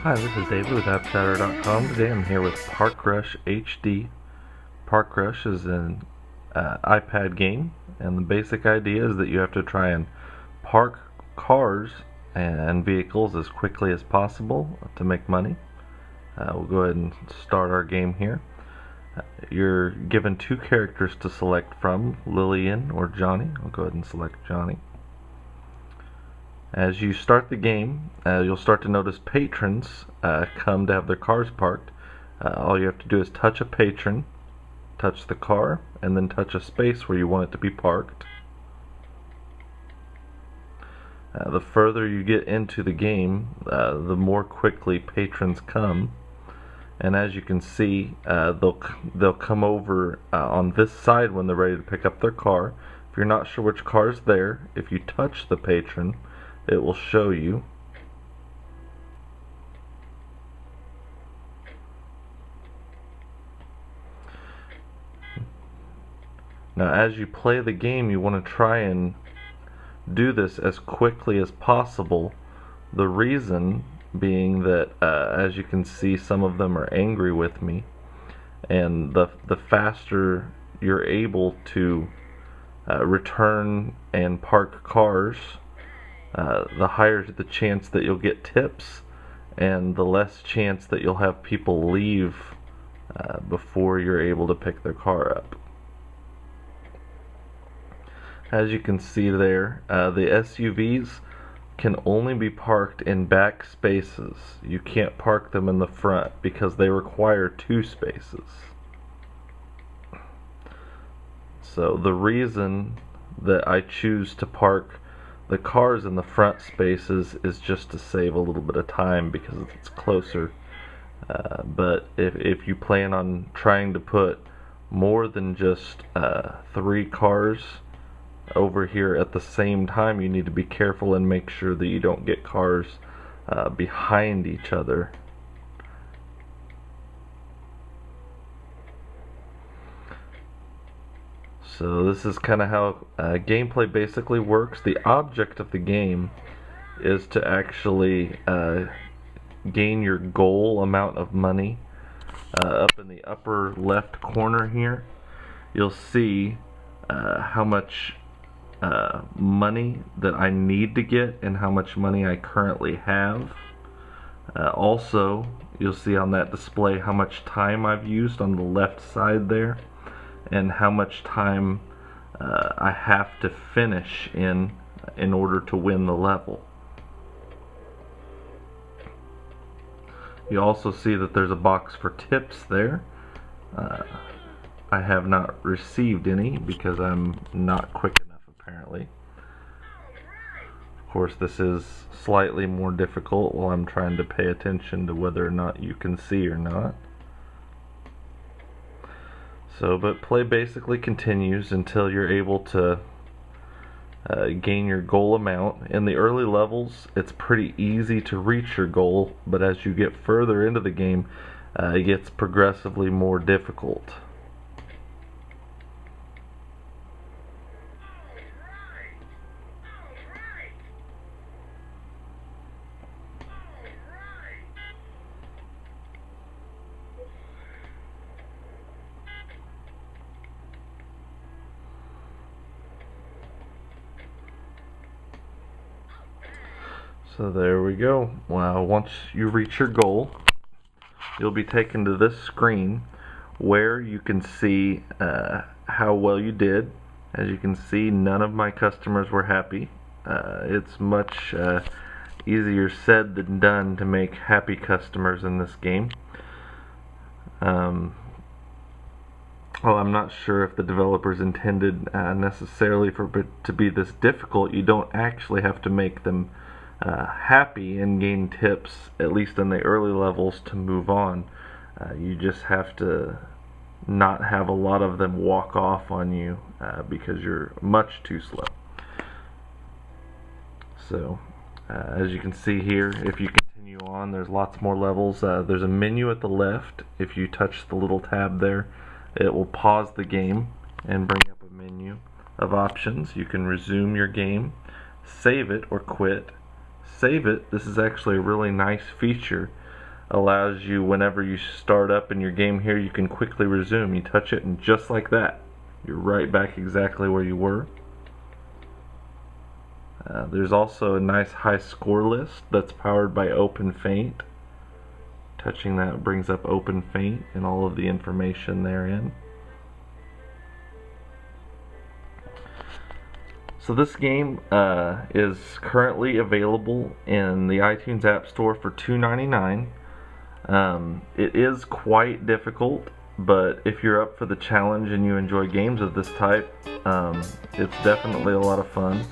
Hi, this is David with AppChatter.com. Today I'm here with Park Rush HD. Park Rush is an iPad game, and the basic idea is that you have to try and park cars and vehicles as quickly as possible to make money. We'll go ahead and start our game here. You're given two characters to select from, Lillian or Johnny. I'll go ahead and select Johnny. As you start the game, you'll start to notice patrons come to have their cars parked. All you have to do is touch a patron, touch the car, and then touch a space where you want it to be parked. The further you get into the game, the more quickly patrons come. And as you can see, they'll come over on this side when they're ready to pick up their car. If you're not sure which car is there, if you touch the patron, it will show you. Now as you play the game, you want to try and do this as quickly as possible. The reason being that as you can see, some of them are angry with me, and the faster you're able to return and park cars, the higher the chance that you'll get tips, and the less chance that you'll have people leave before you're able to pick their car up. As you can see there, the SUVs can only be parked in back spaces. You can't park them in the front because they require 2 spaces. So the reason that I choose to park the cars in the front spaces is just to save a little bit of time because it's closer. But if you plan on trying to put more than just 3 cars over here at the same time, you need to be careful and make sure that you don't get cars behind each other. So this is kind of how gameplay basically works. The object of the game is to actually gain your goal amount of money. Up in the upper left corner here, you'll see how much money that I need to get and how much money I currently have. Also, you'll see on that display how much time I've used on the left side there, and how much time I have to finish in order to win the level. You also see that there's a box for tips there. I have not received any because I'm not quick enough, apparently. Of course, this is slightly more difficult while I'm trying to pay attention to whether or not you can see or not. So, but play basically continues until you're able to gain your goal amount. In the early levels, it's pretty easy to reach your goal, but as you get further into the game, it gets progressively more difficult. So there we go. Well, once you reach your goal, you'll be taken to this screen where you can see how well you did. As you can see, none of my customers were happy. It's much easier said than done to make happy customers in this game. Well, I'm not sure if the developers intended necessarily for it to be this difficult. You don't actually have to make them happy and gain tips, at least in the early levels, to move on. You just have to not have a lot of them walk off on you because you're much too slow. So as you can see here, if you continue on, there's lots more levels. There's a menu at the left. If you touch the little tab there, it will pause the game and bring up a menu of options. You can resume your game, save it or quit. Save it. This is actually a really nice feature allows you, whenever you start up in your game here, you can quickly resume. You touch it and just like that, you're right back exactly where you were. There's also a nice high score list that's powered by OpenFaint. Touching that brings up OpenFaint and all of the information therein. So this game is currently available in the iTunes App Store for $2.99. It is quite difficult, but if you're up for the challenge and you enjoy games of this type, it's definitely a lot of fun.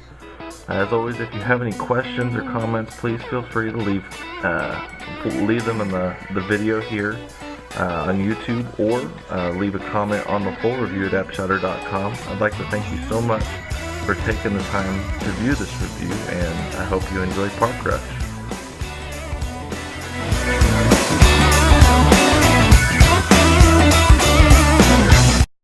As always, if you have any questions or comments, please feel free to leave them in the video here on YouTube, or leave a comment on the full review at appshatter.com. I'd like to thank you so much for taking the time to view this review, and I hope you enjoy Park Rush.